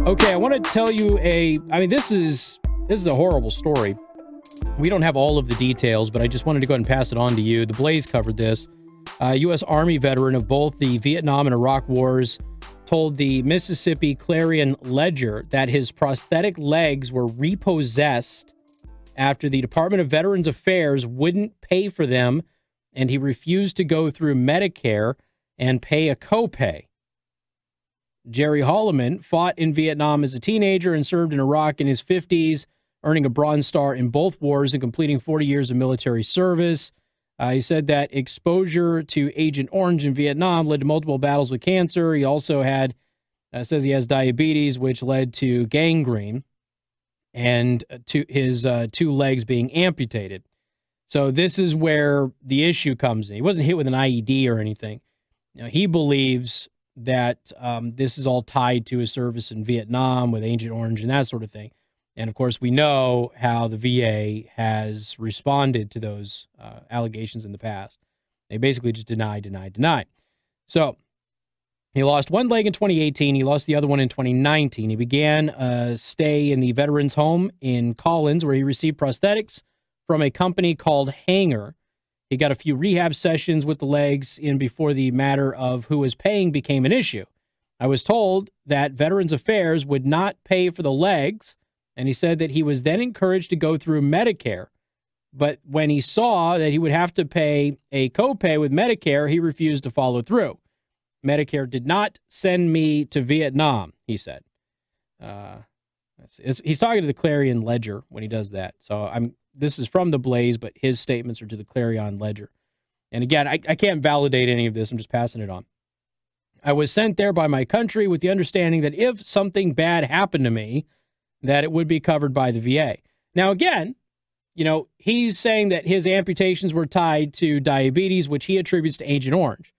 Okay, I want to tell you this is a horrible story. We don't have all of the details, but I just wanted to go ahead and pass it on to you. The Blaze covered this. A U.S. Army veteran of both the Vietnam and Iraq wars told the Mississippi Clarion Ledger that his prosthetic legs were repossessed after the Department of Veterans Affairs wouldn't pay for them, and he refused to go through Medicare and pay a copay. Jerry Holliman fought in Vietnam as a teenager and served in Iraq in his 50s, earning a Bronze Star in both wars and completing 40 years of military service. He said that exposure to Agent Orange in Vietnam led to multiple battles with cancer. He also says he has diabetes, which led to gangrene and to his two legs being amputated. So this is where the issue comes in. He wasn't hit with an IED or anything. He believes that this is all tied to his service in Vietnam with Agent Orange and that sort of thing. And, of course, we know how the VA has responded to those allegations in the past. They basically just deny. So he lost one leg in 2018. He lost the other one in 2019. He began a stay in the veterans home in Collins, where he received prosthetics from a company called Hanger. He got a few rehab sessions with the legs in before the matter of who was paying became an issue. I was told that Veterans Affairs would not pay for the legs, and he said that he was then encouraged to go through Medicare. But when he saw that he would have to pay a copay with Medicare, he refused to follow through. Medicare did not send me to Vietnam, he said. He's talking to the Clarion Ledger when he does that. So this is from the Blaze, but his statements are to the Clarion Ledger. And again, I can't validate any of this. I'm just passing it on. I was sent there by my country with the understanding that if something bad happened to me, that it would be covered by the VA. Now, again, he's saying that his amputations were tied to diabetes, which he attributes to Agent Orange.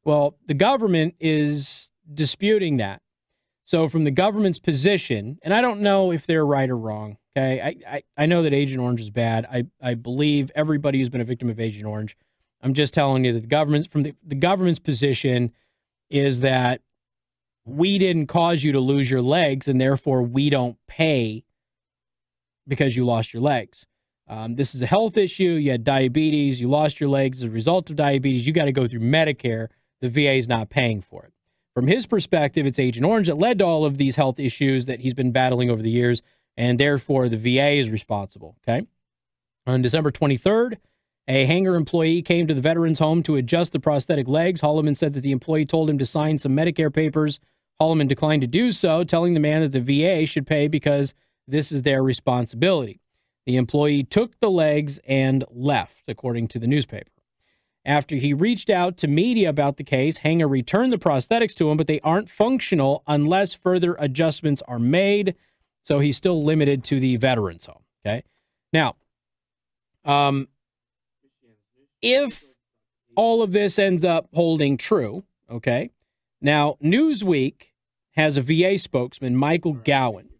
Well, the government is disputing that. So from the government's position, and I don't know if they're right or wrong, okay? I know that Agent Orange is bad. I believe everybody who's been a victim of Agent Orange. I'm just telling you that the government's position is that we didn't cause you to lose your legs, and therefore we don't pay because you lost your legs. This is a health issue. You had diabetes. You lost your legs as a result of diabetes. You got to go through Medicare. The VA is not paying for it. From his perspective, it's Agent Orange that led to all of these health issues that he's been battling over the years, and therefore the VA is responsible, okay? On December 23rd, a Hanger employee came to the veterans' home to adjust the prosthetic legs. Holliman said that the employee told him to sign some Medicare papers. Holliman declined to do so, telling the man that the VA should pay because this is their responsibility. The employee took the legs and left, according to the newspaper. After he reached out to media about the case, Hanger returned the prosthetics to him, but they aren't functional unless further adjustments are made, so he's still limited to the veterans' home, okay? Now, if all of this ends up holding true, okay, now Newsweek has a VA spokesman, Michael Gowan,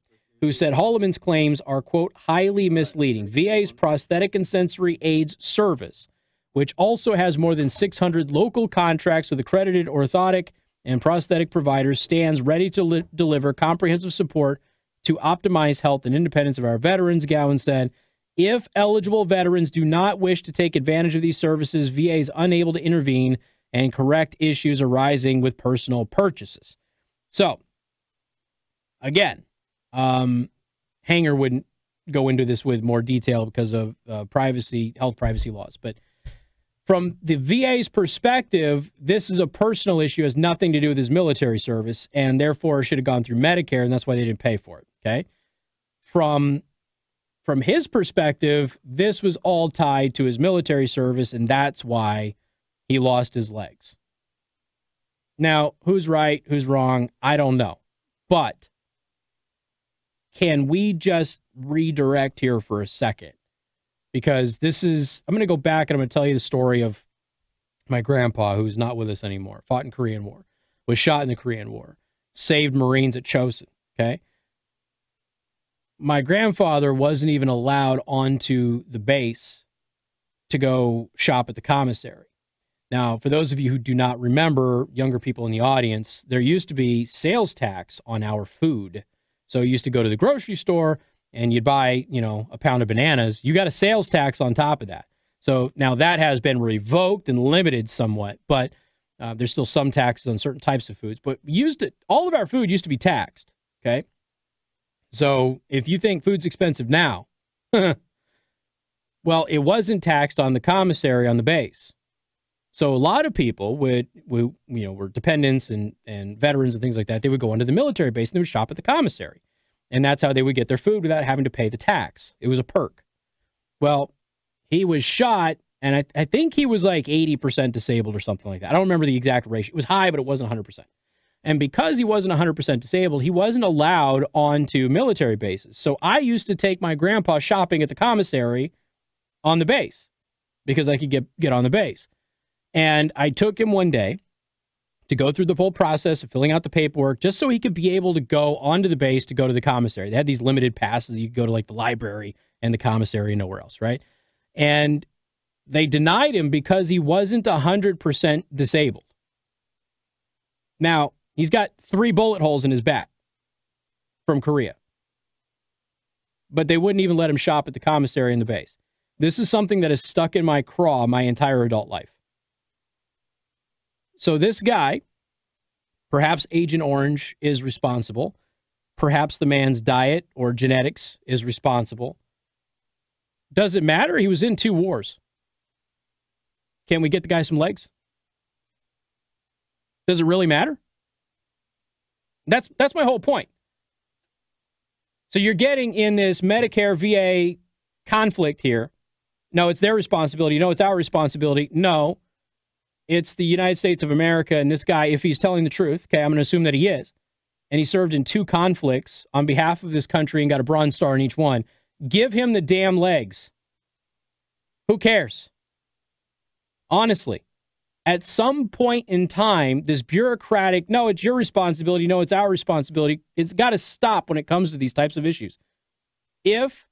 who said Holliman's claims are, quote, highly misleading. VA's prosthetic and sensory aids service, which also has more than 600 local contracts with accredited orthotic and prosthetic providers, stands ready to deliver comprehensive support to optimize health and independence of our veterans, Gowan said. If eligible veterans do not wish to take advantage of these services, VA is unable to intervene and correct issues arising with personal purchases. So, again, Hanger wouldn't go into this with more detail because of health privacy laws. But from the VA's perspective, this is a personal issue, has nothing to do with his military service, and therefore should have gone through Medicare, and that's why they didn't pay for it, okay? From his perspective, this was all tied to his military service, and that's why he lost his legs. Now, who's right, who's wrong, I don't know. But can we just redirect here for a second? Because I'm going to go back and I'm going to tell you the story of my grandpa, who's not with us anymore, fought in the Korean War, was shot in the Korean War, saved Marines at Chosin, okay? My grandfather wasn't even allowed onto the base to go shop at the commissary. Now, for those of you who do not remember, younger people in the audience, there used to be sales tax on our food. So you used to go to the grocery store and you'd buy, a pound of bananas. You got a sales tax on top of that. So now that has been revoked and limited somewhat, but there's still some taxes on certain types of foods. But all of our food used to be taxed, okay? So if you think food's expensive now, well, it wasn't taxed on the commissary on the base. So a lot of people were dependents and veterans and things like that. They would go into the military base and they would shop at the commissary. And that's how they would get their food without having to pay the tax. It was a perk. Well, he was shot, and I think he was like 80% disabled or something like that. I don't remember the exact ratio. It was high, but it wasn't 100%. And because he wasn't 100% disabled, he wasn't allowed onto military bases. So I used to take my grandpa shopping at the commissary on the base because I could get on the base. And I took him one day to go through the whole process of filling out the paperwork just so he could be able to go onto the base to go to the commissary. They had these limited passes. You could go to like the library and the commissary and nowhere else, right? And they denied him because he wasn't 100% disabled. Now, he's got 3 bullet holes in his back from Korea. But they wouldn't even let him shop at the commissary in the base. This is something that has stuck in my craw my entire adult life. So this guy, perhaps Agent Orange is responsible. Perhaps the man's diet or genetics is responsible. Does it matter? He was in 2 wars. Can we get the guy some legs? Does it really matter? That's my whole point. So you're getting in this Medicare VA conflict here. No, it's their responsibility. No, it's our responsibility. No, it's the United States of America, and this guy, if he's telling the truth, okay, I'm going to assume that he is, and he served in 2 conflicts on behalf of this country and got a Bronze Star in each one, give him the damn legs. Who cares? Honestly, at some point in time, this bureaucratic, no, it's your responsibility, no, it's our responsibility, it's got to stop when it comes to these types of issues. If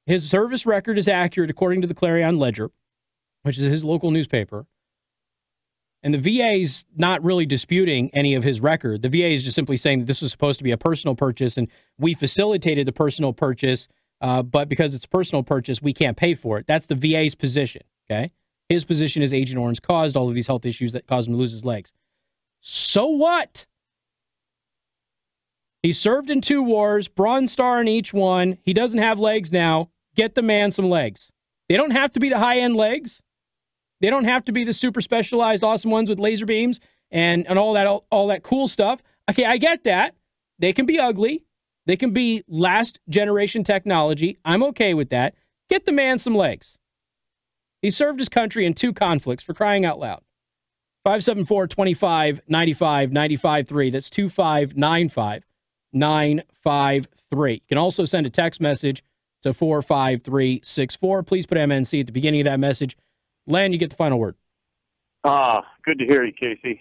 his service record is accurate according to the Clarion Ledger, which is his local newspaper, and the VA's not really disputing any of his record. The VA is just simply saying that this was supposed to be a personal purchase, and we facilitated the personal purchase, but because it's a personal purchase, we can't pay for it. That's the VA's position, okay? His position is Agent Orange caused all of these health issues that caused him to lose his legs. So what? He served in 2 wars, Bronze Star in each one. He doesn't have legs now. Get the man some legs. They don't have to be the high-end legs. They don't have to be the super specialized, awesome ones with laser beams and all that cool stuff. Okay, I get that. They can be ugly. They can be last generation technology. I'm okay with that. Get the man some legs. He served his country in 2 conflicts, for crying out loud. 574-25-95-95-3. That's 2595-953. You can also send a text message to 45364. Please put MNC at the beginning of that message. Len, you get the final word. Good to hear you, Casey.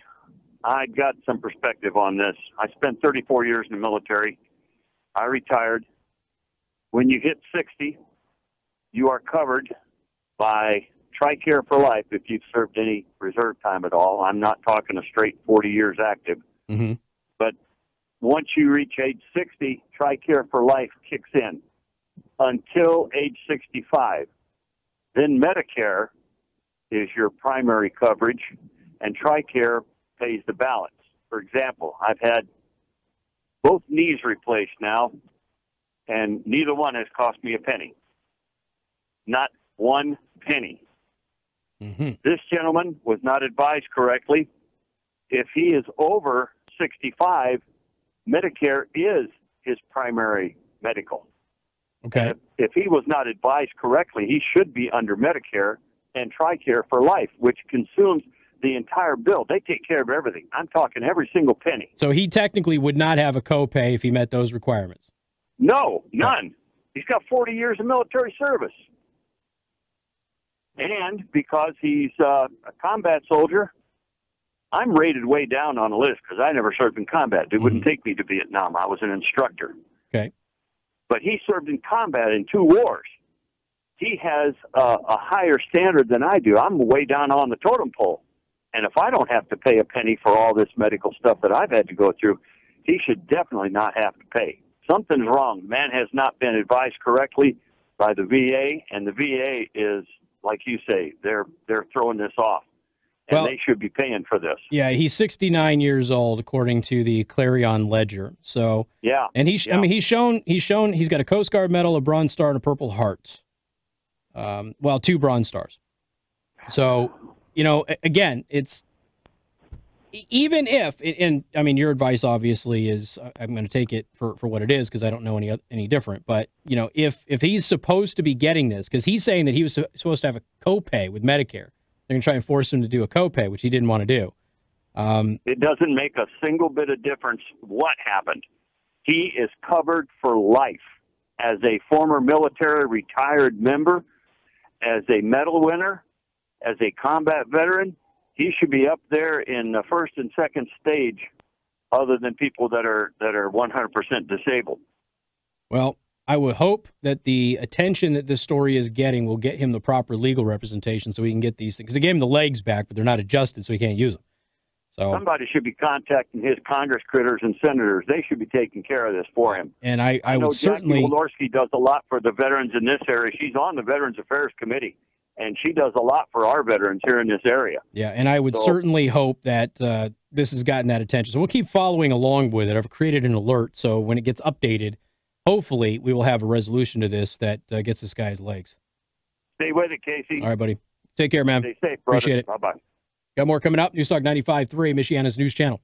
I got some perspective on this. I spent 34 years in the military. I retired. When you hit 60, you are covered by TRICARE for life if you've served any reserve time at all. I'm not talking a straight 40 years active. Mm-hmm. But once you reach age 60, TRICARE for life kicks in until age 65. Then Medicare is your primary coverage, and TRICARE pays the balance. For example, I've had both knees replaced now, and neither one has cost me a penny. Not one penny. Mm-hmm. This gentleman was not advised correctly. If he is over 65, Medicare is his primary medical. Okay. If he was not advised correctly, he should be under Medicare and TRICARE for life, which consumes the entire bill. They take care of everything. I'm talking every single penny. So he technically would not have a copay if he met those requirements? No, none. He's got 40 years of military service. And because he's a combat soldier, I'm rated way down on the list because I never served in combat. They wouldn't take me to Vietnam. I was an instructor. Okay. But he served in combat in 2 wars. He has a higher standard than I do. I'm way down on the totem pole. And if I don't have to pay a penny for all this medical stuff that I've had to go through, he should definitely not have to pay. Something's wrong. The man has not been advised correctly by the VA, and the VA is, like you say, they're throwing this off. And they should be paying for this. Yeah, he's 69 years old, according to the Clarion Ledger. So yeah, and I mean, he's shown he's got a Coast Guard medal, a Bronze Star, and a Purple Heart. Well, 2 Bronze Stars. So, you know, again, it's even if, and I mean, your advice obviously is I'm going to take it for what it is because I don't know any different. But you know, if he's supposed to be getting this, because he's saying that he was supposed to have a copay with Medicare. They're going to try and force him to do a copay, which he didn't want to do. It doesn't make a single bit of difference what happened. He is covered for life as a former military retired member, as a medal winner, as a combat veteran. He should be up there in the first and second stage, other than people that are 100% disabled. Well, I would hope that the attention that this story is getting will get him the proper legal representation so he can get these things. Because they gave him the legs back, but they're not adjusted, so he can't use them. So somebody should be contacting his Congress critters and senators. They should be taking care of this for him. And I know will certainly. Jackie Walorski does a lot for the veterans in this area. She's on the Veterans Affairs Committee, and she does a lot for our veterans here in this area. Yeah, and I would certainly hope that this has gotten that attention. So we'll keep following along with it. I've created an alert, so when it gets updated, hopefully we will have a resolution to this that gets this guy's legs. Stay with it, Casey. All right, buddy. Take care, man. Stay safe, brother. Appreciate it. Bye-bye. Got more coming up. Newstalk 95.3, Michiana's news channel.